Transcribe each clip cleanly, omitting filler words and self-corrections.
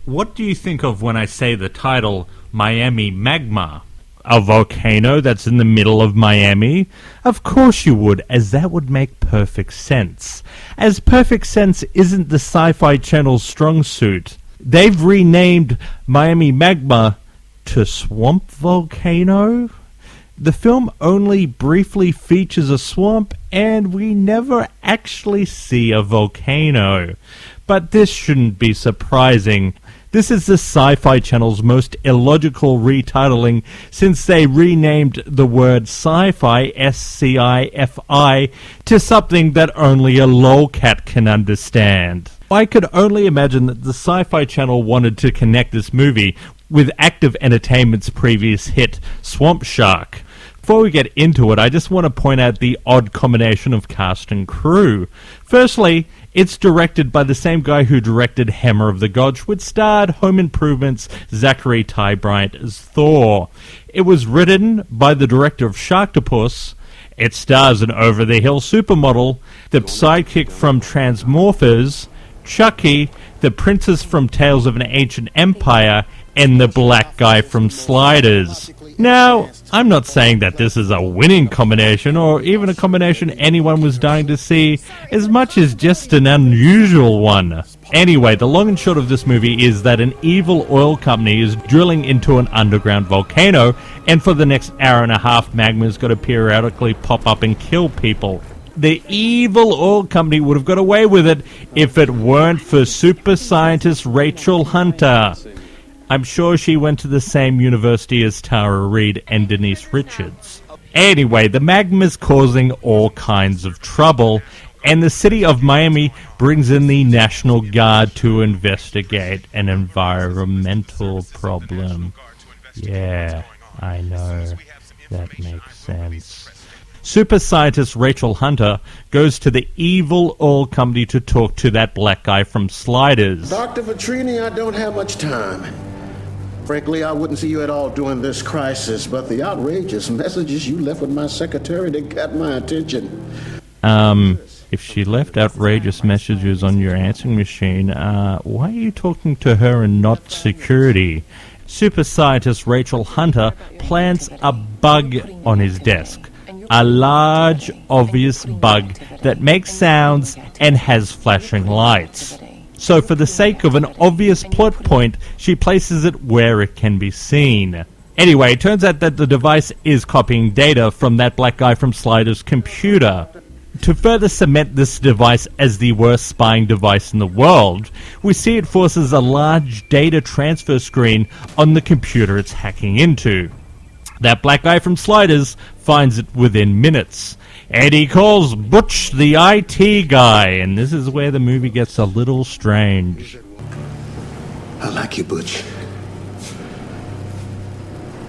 what do you think of when I say the title Miami Magma? A volcano that's in the middle of Miami? Of course you would, as that would make perfect sense. As perfect sense isn't the Sci-Fi Channel's strong suit. They've renamed Miami Magma to Swamp Volcano? The film only briefly features a swamp, and we never actually see a volcano. But this shouldn't be surprising. This is the Sci-Fi Channel's most illogical retitling since they renamed the word sci-fi, S-C-I-F-I, to something that only a lolcat can understand. I could only imagine that the Sci-Fi Channel wanted to connect this movie with Active Entertainment's previous hit, Swamp Shark. Before we get into it, I just want to point out the odd combination of cast and crew. Firstly, it's directed by the same guy who directed Hammer of the Gods, which starred Home Improvement's Zachary Ty Bryant as Thor. It was written by the director of Sharktopus. It stars an over-the-hill supermodel, the sidekick from Transmorphers, Chucky, the princess from Tales of an Ancient Empire, and the black guy from Sliders. Now, I'm not saying that this is a winning combination, or even a combination anyone was dying to see, as much as just an unusual one. Anyway, the long and short of this movie is that an evil oil company is drilling into an underground volcano, and for the next hour and a half, magma's got to periodically pop up and kill people. The evil oil company would have got away with it if it weren't for super scientist Rachel Hunter. I'm sure she went to the same university as Tara Reid and Denise Richards. Anyway, the magma's causing all kinds of trouble, and the city of Miami brings in the National Guard to investigate an environmental problem. Yeah, I know. That makes sense. Super scientist Rachel Hunter goes to the evil oil company to talk to that black guy from Sliders. Dr. Vitrini, I don't have much time. Frankly, I wouldn't see you at all during this crisis, but the outrageous messages you left with my secretary, they got my attention. If she left outrageous messages on your answering machine, why are you talking to her and not security? Super scientist Rachel Hunter plants a bug on his desk. A large, obvious bug that makes sounds and has flashing lights. So for the sake of an obvious plot point, she places it where it can be seen. Anyway, it turns out that the device is copying data from that black guy from Sliders' computer. To further cement this device as the worst spying device in the world, we see it forces a large data transfer screen on the computer it's hacking into. That black guy from Sliders finds it within minutes. And he calls Butch the IT guy, and this is where the movie gets a little strange. I like you, Butch.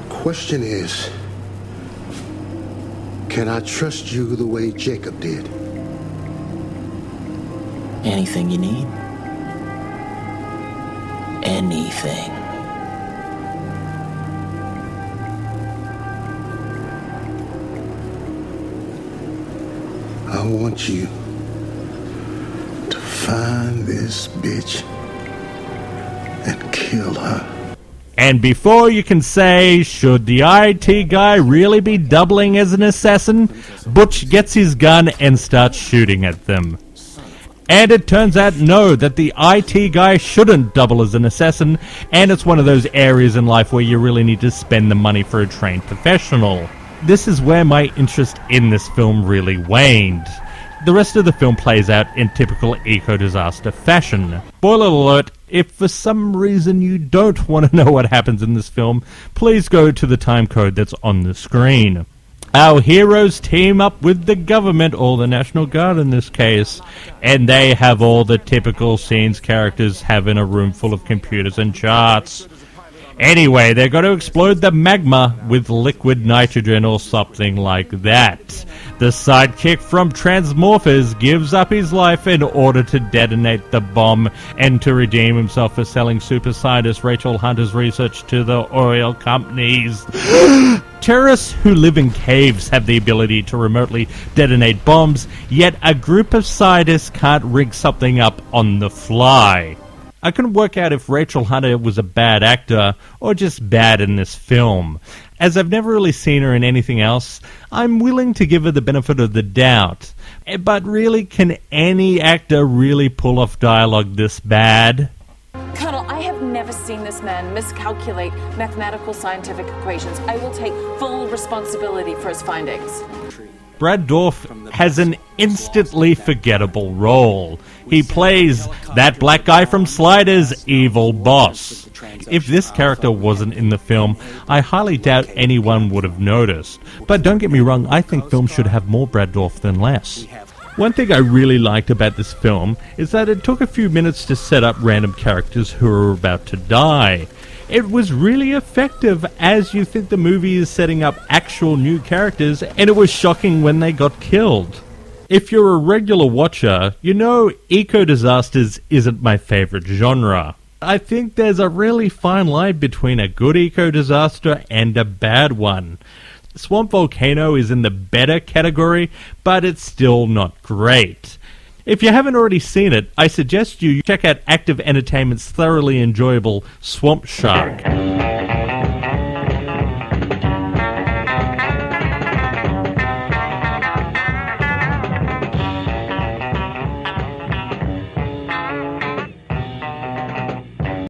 Question is, can I trust you the way Jacob did? Anything you need? Anything. I want you to find this bitch and kill her. And before you can say, should the IT guy really be doubling as an assassin, Butch gets his gun and starts shooting at them. And it turns out, no, that the IT guy shouldn't double as an assassin, and it's one of those areas in life where you really need to spend the money for a trained professional. This is where my interest in this film really waned. The rest of the film plays out in typical eco-disaster fashion. Spoiler alert, if for some reason you don't want to know what happens in this film, please go to the time code that's on the screen. Our heroes team up with the government, or the National Guard in this case, and they have all the typical scenes characters have in a room full of computers and charts. Anyway, they're going to explode the magma with liquid nitrogen or something like that. The sidekick from Transmorphers gives up his life in order to detonate the bomb and to redeem himself for selling super scientist Rachel Hunter's research to the oil companies. Terrorists who live in caves have the ability to remotely detonate bombs, yet a group of scientists can't rig something up on the fly. I couldn't work out if Rachel Hunter was a bad actor or just bad in this film. As I've never really seen her in anything else, I'm willing to give her the benefit of the doubt. But really, can any actor really pull off dialogue this bad? Colonel, I have never seen this man miscalculate mathematical scientific equations. I will take full responsibility for his findings. Brad Dourif has an instantly forgettable role. He plays that black guy from Sliders' evil boss. If this character wasn't in the film, I highly doubt anyone would have noticed. But don't get me wrong, I think films should have more Brad Dourif than less. One thing I really liked about this film is that it took a few minutes to set up random characters who are about to die. It was really effective, as you think the movie is setting up actual new characters, and it was shocking when they got killed. If you're a regular watcher, you know eco-disasters isn't my favorite genre. I think there's a really fine line between a good eco-disaster and a bad one. Swamp Volcano is in the better category, but it's still not great. If you haven't already seen it, I suggest you check out Active Entertainment's thoroughly enjoyable Swamp Shark.